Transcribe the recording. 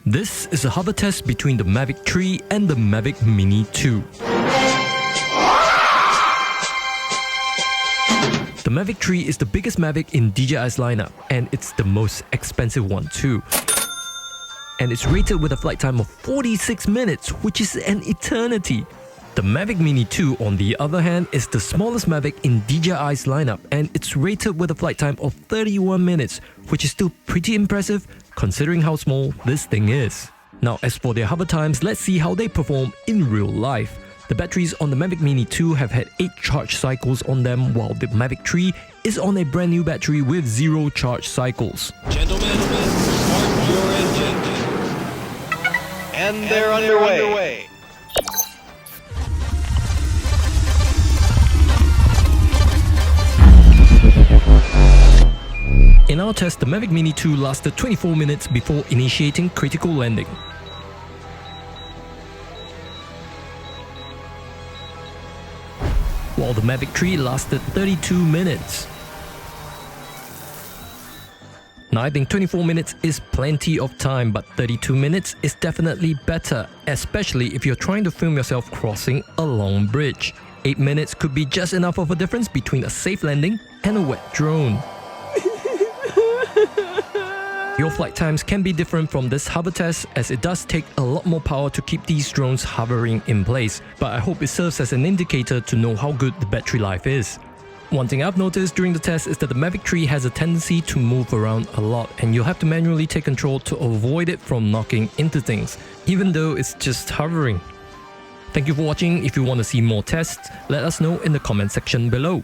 This is a hover test between the Mavic 3 and the Mavic Mini 2. The Mavic 3 is the biggest Mavic in DJI's lineup, and it's the most expensive one too. And it's rated with a flight time of 46 minutes, which is an eternity. The Mavic Mini 2, on the other hand, is the smallest Mavic in DJI's lineup, and it's rated with a flight time of 31 minutes, which is still pretty impressive considering how small this thing is. Now, as for their hover times, let's see how they perform in real life. The batteries on the Mavic Mini 2 have had 8 charge cycles on them, while the Mavic 3 is on a brand new battery with 0 charge cycles. Gentlemen, start your engines. And they're underway. In our test, the Mavic Mini 2 lasted 24 minutes before initiating critical landing. While the Mavic 3 lasted 32 minutes. Now, I think 24 minutes is plenty of time, but 32 minutes is definitely better, especially if you're trying to film yourself crossing a long bridge. 8 minutes could be just enough of a difference between a safe landing and a wet drone. Your flight times can be different from this hover test, as it does take a lot more power to keep these drones hovering in place, but I hope it serves as an indicator to know how good the battery life is. One thing I've noticed during the test is that the Mavic 3 has a tendency to move around a lot, and you'll have to manually take control to avoid it from knocking into things, even though it's just hovering. Thank you for watching. If you want to see more tests, let us know in the comment section below.